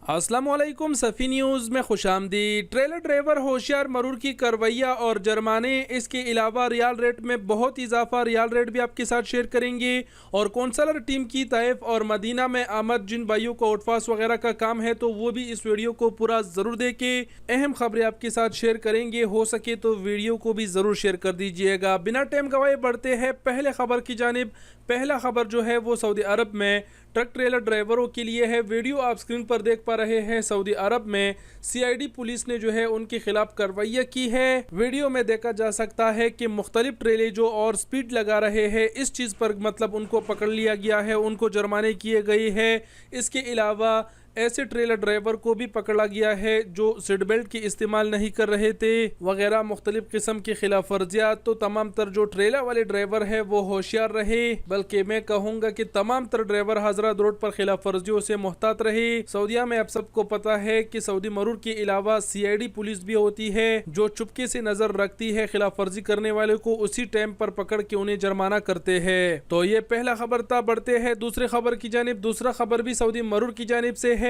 अस्सलामुअलैकुम सफ़ी न्यूज़ में खुशामदीद। Trailer driver होशियार मरूर की करवैया और जुर्माने, इसके अलावा रियाल रेट में बहुत इजाफा, रियाल रेट भी आपके साथ शेयर करेंगे। और कौंसलर टीम की ताइफ और मदीना में आमद, जिन भाइयों को आउटपास वगैरह का काम है तो वो भी इस वीडियो को पूरा ज़रूर देखें। अहम खबरें आपके साथ शेयर करेंगे, हो सके तो वीडियो को भी ज़रूर शेयर कर दीजिएगा। बिना टाइम गवाए बढ़ते हैं पहले खबर की जानिब। पहला खबर जो है वो सऊदी अरब में ट्रक ट्रेलर ड्राइवरों के लिए है। वीडियो आप स्क्रीन पर देख पा रहे हैं। सऊदी अरब में सीआईडी पुलिस ने जो है उनके खिलाफ कार्रवाई की है। वीडियो में देखा जा सकता है कि मुख्तलिफ ट्रेले जो और स्पीड लगा रहे हैं, इस चीज़ पर मतलब उनको पकड़ लिया गया है, उनको जुर्माने किए गए हैं। इसके अलावा ऐसे ट्रेलर ड्राइवर को भी पकड़ा गया है जो सीट बेल्ट की इस्तेमाल नहीं कर रहे थे वगैरह मुख्तलिफ किस्म की खिलाफ वर्जियात। तो तमाम तर जो ट्रेलर वाले ड्राइवर है वो होशियार रहे, बल्कि मैं कहूँगा कि तमाम तर ड्राइवर हजरत रोड पर खिलाफ वर्जियों से मुहतात रहे। सऊदिया में आप सबको पता है कि सऊदी मरूर के अलावा सीआईडी पुलिस भी होती है जो चुपके से नजर रखती है खिलाफ वर्जी करने वाले को, उसी टाइम पर पकड़ के उन्हें जुर्माना करते हैं। तो ये पहला खबर था। बढ़ते हैं दूसरे खबर की जानिब। दूसरा खबर भी सऊदी मरूर की जानिब से है।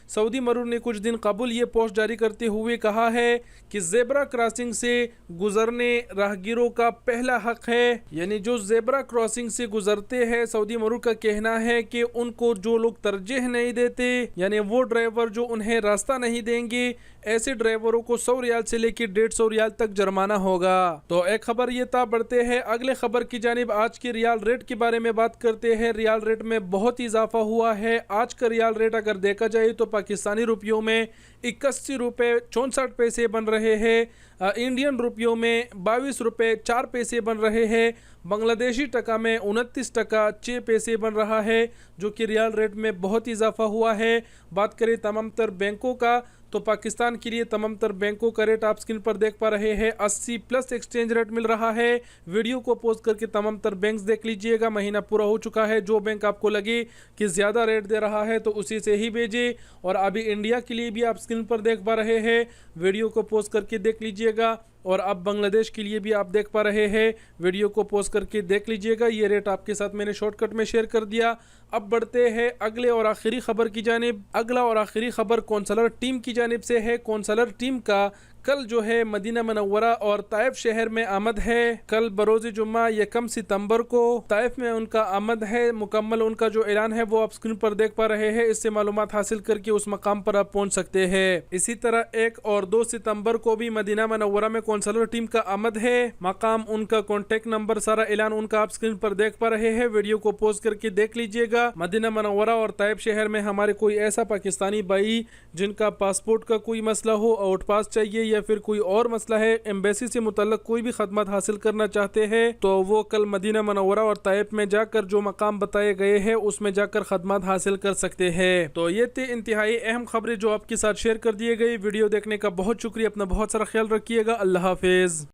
सऊदी मरूर ने कुछ दिन कबल ये पोस्ट जारी करते हुए कहा है कि जेब्रा क्रॉसिंग से गुजरने राहगीरों का पहला हक है। यानी जो जेब्रा क्रॉसिंग से गुजरते हैं, सऊदी मरूर का कहना है कि उनको जो लोग तरजीह नहीं देते, यानी वो ड्राइवर जो उन्हें रास्ता नहीं देंगे, ऐसे ड्राइवरों को 100 रियाल से लेकर 150 रियाल तक जुर्माना होगा। तो एक खबर ये था। बढ़ते हैं अगले खबर की जानिब। आज के रियाल रेट के बारे में बात करते हैं। रियाल रेट में बहुत इजाफा हुआ है। आज का रियाल रेट अगर देखा जाए तो पाकिस्तानी रुपयों में 81 रुपये 64 पैसे बन रहे हैं। इंडियन रुपयों में 22 रुपये 4 पैसे बन रहे हैं। बांग्लादेशी टका में 29 टका 6 पैसे बन रहा है, जो कि रियाल रेट में बहुत इजाफा हुआ है। बात करें तमाम तर बैंकों का तो पाकिस्तान के लिए तमाम तर बैंकों का रेट आप स्क्रीन पर देख पा रहे हैं। 80+ एक्सचेंज रेट मिल रहा है। वीडियो को पोस्ट करके तमाम तर बैंक्स देख लीजिएगा। महीना पूरा हो चुका है। जो बैंक आपको लगे कि ज़्यादा रेट दे रहा है तो उसी से ही भेजिए। और अभी इंडिया के लिए भी आप स्क्रीन पर देख पा रहे हैं। वीडियो को पोस्ट करके देख लीजिएगा। और अब बांग्लादेश के लिए भी आप देख पा रहे हैं। वीडियो को पोस्ट करके देख लीजिएगा। ये रेट आपके साथ मैंने शॉर्टकट में शेयर कर दिया। अब बढ़ते हैं अगले और आखिरी खबर की जानिब। अगला और आखिरी खबर कौंसलर टीम की जानिब से है। कौंसलर टीम का कल जो है मदीना मनव्वरा और ताइफ शहर में आमद है। कल बरोज़ जुम्मा 1 सितंबर को ताइफ में उनका आमद है। मुकम्मल उनका जो ऐलान है वो आप स्क्रीन पर देख पा रहे हैं। इससे मालूमात हासिल करके उस मकाम पर आप पहुंच सकते हैं। इसी तरह 1 और 2 सितंबर को भी मदीना मनव्वरा में कौंसलर टीम का आमद है। मकाम, उनका कॉन्टेक्ट नंबर, सारा ऐलान उनका आप स्क्रीन पर देख पा रहे हैं। वीडियो को पोस्ट करके देख लीजिएगा। मदीना मनव्वरा और ताइफ शहर में हमारे कोई ऐसा पाकिस्तानी भाई जिनका पासपोर्ट का कोई मसला हो, आउटपास चाहिए या फिर कोई और मसला है, एम्बेसी से मुतल्लक कोई भी खदमत हासिल करना चाहते हैं, तो वो कल मदीना मनव्वरा और ताइफ में जाकर जो मकाम बताए गए हैं उसमें जाकर खदमत हासिल कर सकते हैं। तो ये थे इंतहाई अहम खबरें जो आपके साथ शेयर कर दिए गई। वीडियो देखने का बहुत शुक्रिया। अपना बहुत सारा ख्याल रखिएगा। अल्लाह हाफिज।